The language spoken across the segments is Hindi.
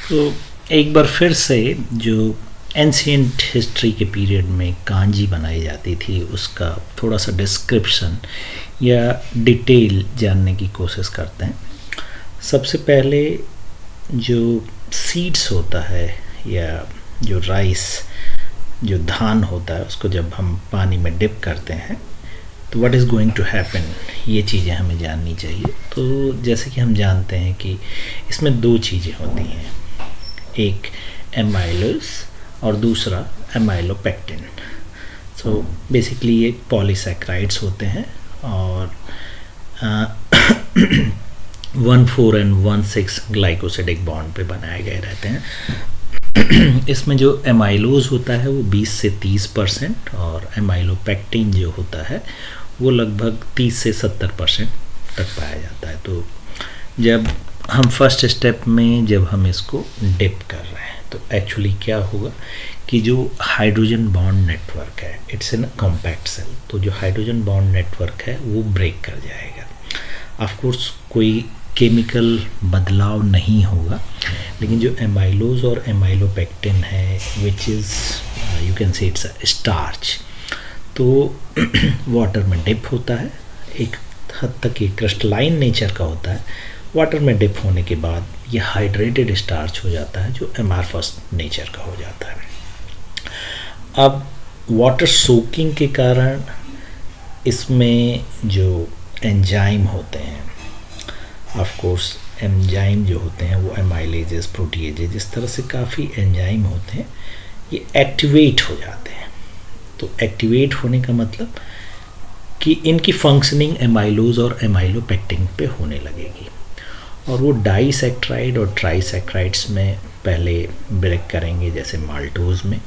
तो एक बार फिर से जो एंशियंट हिस्ट्री के पीरियड में कांजी बनाई जाती थी उसका थोड़ा सा डिस्क्रिप्शन या डिटेल जानने की कोशिश करते हैं। सबसे पहले जो सीड्स होता है या जो राइस जो धान होता है उसको जब हम पानी में डिप करते हैं तो what is going to happen, ये चीज़ें हमें जाननी चाहिए। तो जैसे कि हम जानते हैं कि इसमें दो चीज़ें होती हैं, एक एमाइलोस और दूसरा एमाइलोपेक्टिन। सो बेसिकली ये पॉलीसैकेराइड्स होते हैं और 1,4 एंड 1,6 ग्लाइकोसिडिक बॉन्ड पे बनाए गए रहते हैं। इसमें जो एमाइलोज होता है वो 20 से 30% और एमाइलोपेक्टिन जो होता है वो लगभग 30 से 70% तक पाया जाता है। तो जब हम फर्स्ट स्टेप में जब हम इसको डिप कर रहे हैं तो एक्चुअली क्या होगा कि जो हाइड्रोजन बॉन्ड नेटवर्क है, इट्स इन कॉम्पैक्ट सेल, तो जो हाइड्रोजन बॉन्ड नेटवर्क है वो ब्रेक कर जाएगा। ऑफ कोर्स कोई केमिकल बदलाव नहीं होगा, लेकिन जो एमाइलोज और एमाइलोपेक्टिन है which is you can say it's a starch, तो वाटर में डिप होता है, एक हद तक ये क्रिस्टलाइन नेचर का होता है। वाटर में डिप होने के बाद ये हाइड्रेटेड स्टार्च हो जाता है जो एमार्फस नेचर का हो जाता है। अब वाटर सोकिंग के कारण इसमें जो एंजाइम होते हैं, ऑफ कोर्स एंजाइम जो होते हैं वो एमाइलेजेस, प्रोटीएजेस, इस तरह से काफ़ी एंजाइम होते हैं, ये एक्टिवेट हो जाते हैं। तो एक्टिवेट होने का मतलब कि इनकी फंक्शनिंग एमाइलोज और एमाइलोपेक्टिन पे होने लगेगी और वो डाइसैक्राइड और ट्राइसैक्राइड्स में पहले ब्रेक करेंगे, जैसे माल्टोज में,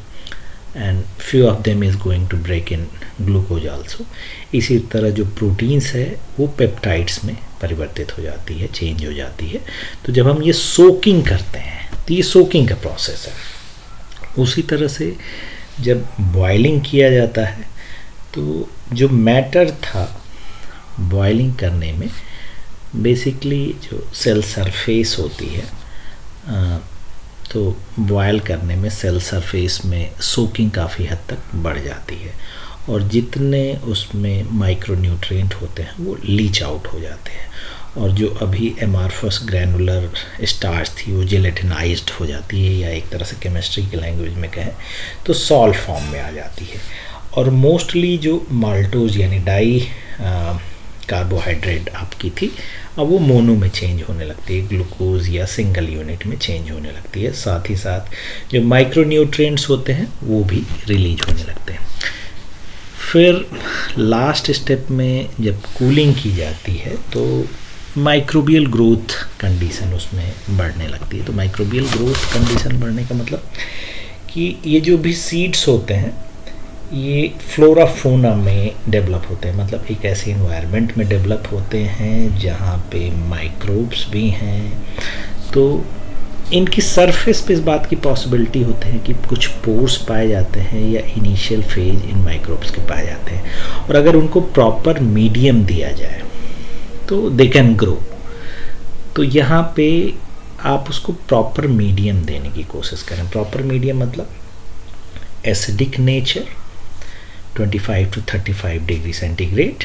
and few of them is going to break in glucose also. इसी तरह जो प्रोटीन्स है वो पेप्टाइड्स में परिवर्तित हो जाती है, चेंज हो जाती है। तो जब हम ये सोकिंग करते हैं तो ये सोकिंग का प्रोसेस है। उसी तरह से जब बॉइलिंग किया जाता है तो जो मैटर था बॉइलिंग करने में, बेसिकली जो सेल सरफेस होती है, तो बॉयल करने में सेल सरफेस में सोकिंग काफ़ी हद तक बढ़ जाती है और जितने उसमें माइक्रोन्यूट्रिएंट होते हैं वो लीच आउट हो जाते हैं और जो अभी एमार्फस ग्रैनुलर स्टार्च थी वो जेलेटिनाइज्ड हो जाती है, या एक तरह से केमिस्ट्री की लैंग्वेज में कहें तो सॉल्ट फॉर्म में आ जाती है। और मोस्टली जो माल्टोज यानी डाई कार्बोहाइड्रेट आपकी थी, अब वो मोनो में चेंज होने लगती है, ग्लूकोज या सिंगल यूनिट में चेंज होने लगती है। साथ ही साथ जो माइक्रोन्यूट्रिएंट्स होते हैं वो भी रिलीज होने लगते हैं। फिर लास्ट स्टेप में जब कूलिंग की जाती है तो माइक्रोबियल ग्रोथ कंडीशन उसमें बढ़ने लगती है। तो माइक्रोबियल ग्रोथ कंडीशन बढ़ने का मतलब कि ये जो भी सीड्स होते हैं ये फ्लोरा फोना में डेवलप होते हैं, मतलब एक ऐसे इन्वायरमेंट में डेवलप होते हैं जहाँ पे माइक्रोब्स भी हैं। तो इनकी सरफेस पे इस बात की पॉसिबिलिटी होते हैं कि कुछ पोर्स पाए जाते हैं या इनिशियल फेज इन माइक्रोब्स के पाए जाते हैं, और अगर उनको प्रॉपर मीडियम दिया जाए तो दे कैन ग्रो। तो यहाँ पे आप उसको प्रॉपर मीडियम देने की कोशिश करें। प्रॉपर मीडियम मतलब acidic nature 25 to 35 degree centigrade,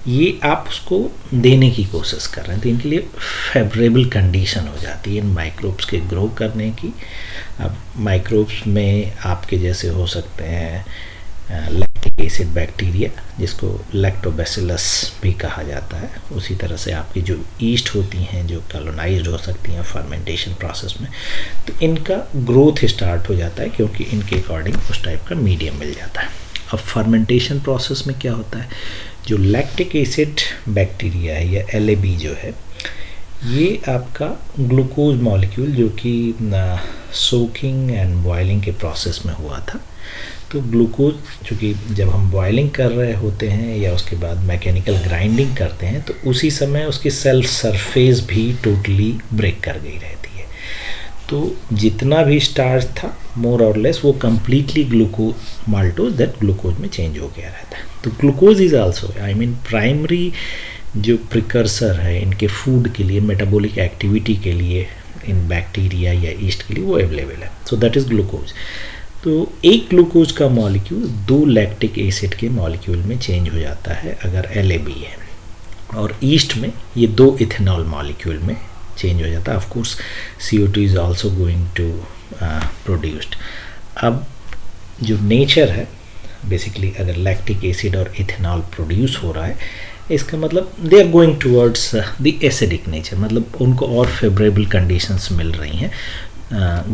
ये आप उसको देने की कोशिश कर रहे हैं। तो इनके लिए फेवरेबल कंडीशन हो जाती है इन माइक्रोब्स के ग्रो करने की। अब माइक्रोब्स में आपके जैसे हो सकते हैं लैक्टिक एसिड बैक्टीरिया, जिसको लैक्टोबैसिलस भी कहा जाता है। उसी तरह से आपकी जो ईस्ट होती हैं जो कॉलोनाइज्ड हो सकती हैं फर्मेंटेशन प्रोसेस में, तो इनका ग्रोथ स्टार्ट हो जाता है क्योंकि इनके अकॉर्डिंग उस टाइप का मीडियम मिल जाता है। अब फर्मेंटेशन प्रोसेस में क्या होता है, जो लैक्टिक एसिड बैक्टीरिया है या LAB जो है, ये आपका ग्लूकोज मॉलिक्यूल जो कि सोकिंग एंड बॉइलिंग के प्रोसेस में हुआ था, तो ग्लूकोज चूँकि जब हम बॉइलिंग कर रहे होते हैं या उसके बाद मैकेनिकल ग्राइंडिंग करते हैं तो उसी समय उसकी सेल सरफेस भी टोटली ब्रेक कर गई रहती है। तो जितना भी स्टार्च था मोर और लेस वो completely glucose maltose that glucose में चेंज हो गया रहता है। तो ग्लूकोज इज़ आल्सो प्राइमरी जो प्रिकर्सर है इनके फूड के लिए, मेटाबॉलिक एक्टिविटी के लिए इन बैक्टीरिया या ईस्ट के लिए वो अवेलेबल है। So that is glucose. तो एक ग्लूकोज का मॉलिक्यूल 2 लैक्टिक एसिड के मॉलिक्यूल में चेंज हो जाता है अगर LAB है, और ईस्ट में ये 2 इथेनॉल मॉलिक्यूल में चेंज हो जाता है। Of course CO2 is also going to produced. अब जो नेचर है बेसिकली, अगर लैक्टिक एसिड और इथेनॉल प्रोड्यूस हो रहा है, इसका मतलब they are going towards the acidic nature, मतलब उनको और फेवरेबल कंडीशंस मिल रही हैं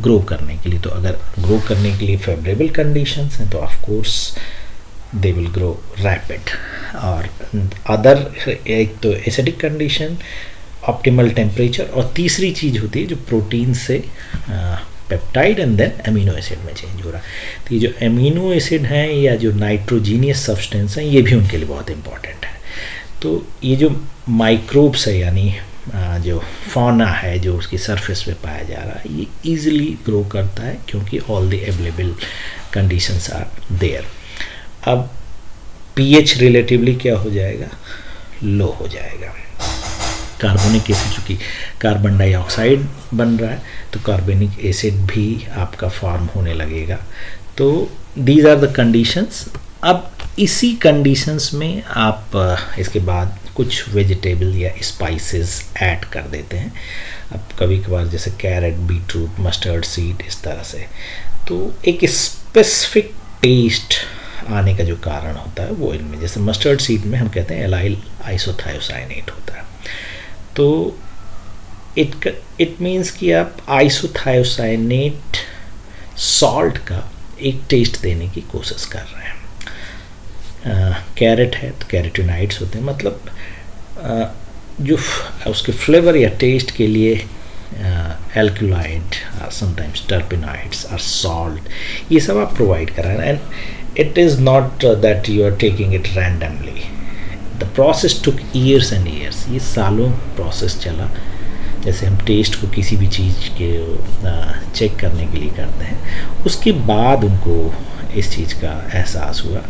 ग्रो करने के लिए। तो अगर ग्रो करने के लिए फेवरेबल कंडीशंस हैं तो of course they will grow rapid. और अदर, एक तो एसिडिक कंडीशन, ऑप्टिमल टेम्परेचर, और तीसरी चीज़ होती है जो प्रोटीन से peptide and then amino acid में चेंज हो रहा है। तो ये जो अमीनो एसिड हैं या जो नाइट्रोजीनियस सब्सटेंस हैं, ये भी उनके लिए बहुत इंपॉर्टेंट है। तो ये जो माइक्रोब्स है, यानी जो फौना है जो उसकी सरफेस पे पाया जा रहा है, ये ईजिली ग्रो करता है क्योंकि all the available conditions are there. अब pH रिलेटिवली क्या हो जाएगा, लो हो जाएगा। कार्बोनिक एसिड, चूँकि कार्बन डाइऑक्साइड बन रहा है तो कार्बोनिक एसिड भी आपका फॉर्म होने लगेगा। तो दीज आर द कंडीशंस। अब इसी कंडीशंस में आप इसके बाद कुछ वेजिटेबल या स्पाइसेस ऐड कर देते हैं। अब कभी कभार जैसे कैरेट, बीटरूट, मस्टर्ड सीड, इस तरह से। तो एक स्पेसिफिक टेस्ट आने का जो कारण होता है वो इनमें, जैसे मस्टर्ड सीड में हम कहते हैं एलाइल आइसोथायोसाइनेट होता है। तो इट मीन्स कि आप आइसोथायोसाइनेट सॉल्ट का एक टेस्ट देने की कोशिश कर रहे हैं। कैरेट है तो कैरेटिनाइड्स होते हैं, मतलब जो उसके फ्लेवर या टेस्ट के लिए एल्कुलाइड, समटाइम्स टर्पेनॉइड्स और सॉल्ट, ये सब आप प्रोवाइड कर रहे हैं। And it is not that you are taking it randomly. The process took years and years, ये सालों प्रोसेस चला। जैसे हम टेस्ट को किसी भी चीज़ के चेक करने के लिए करते हैं, उसके बाद उनको इस चीज़ का एहसास हुआ।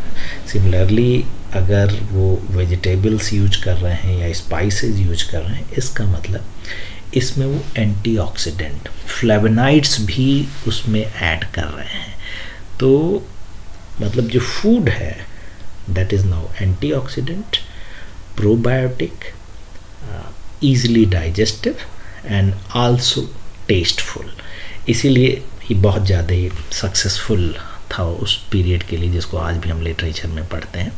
सिमिलरली अगर वो वेजिटेबल्स यूज कर रहे हैं या स्पाइसेस यूज कर रहे हैं, इसका मतलब इसमें वो एंटीऑक्सीडेंट फ्लेवोनाइड्स भी उसमें ऐड कर रहे हैं। तो मतलब जो फूड है that is now antioxidant, probiotic, easily digestive and also tasteful. इसीलिए ये बहुत ज़्यादा सक्सेसफुल था उस पीरियड के लिए, जिसको आज भी हम लिटरेचर में पढ़ते हैं।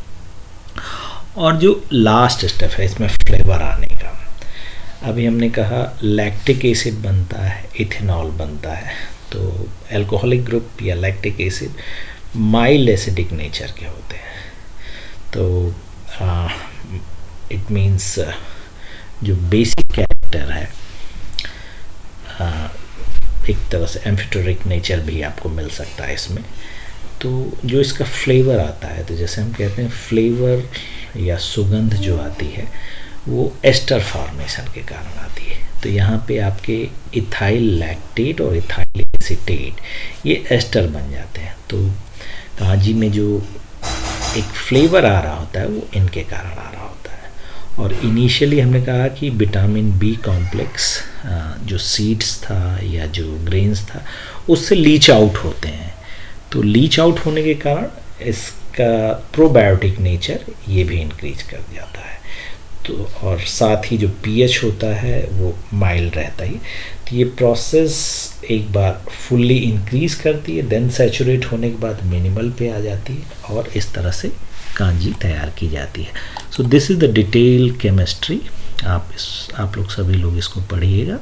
और जो लास्ट स्टेप है इसमें फ्लेवर आने का, अभी हमने कहा लैक्टिक एसिड बनता है, इथेनॉल बनता है। तो अल्कोहलिक ग्रुप या lactic acid mild acidic nature के होते हैं। तो इट मीन्स जो बेसिक कैरेक्टर है, एक तरह से एम्फिटोरिक नेचर भी आपको मिल सकता है इसमें। तो जो इसका फ्लेवर आता है, तो जैसे हम कहते हैं फ्लेवर या सुगंध जो आती है वो एस्टर फॉर्मेशन के कारण आती है। तो यहाँ पे आपके इथाइल लैक्टेट और इथाइल एसीटेट ये एस्टर बन जाते हैं। तो कांजी में जो एक फ्लेवर आ रहा होता है वो इनके कारण आ रहा होता है। और इनिशियली हमने कहा कि विटामिन बी कॉम्प्लेक्स जो सीड्स था या जो ग्रेन्स था उससे लीच आउट होते हैं। तो लीच आउट होने के कारण इसका प्रोबायोटिक नेचर ये भी इंक्रीज कर जाता है। तो और साथ ही जो पीएच होता है वो माइल्ड रहता ही। तो ये प्रोसेस एक बार फुल्ली इंक्रीज करती है, देन सैचुरेट होने के बाद मिनिमल पे आ जाती है और इस तरह से कांजी तैयार की जाती है। So this is the detail chemistry. आप लोग सभी लोग इसको पढ़िएगा।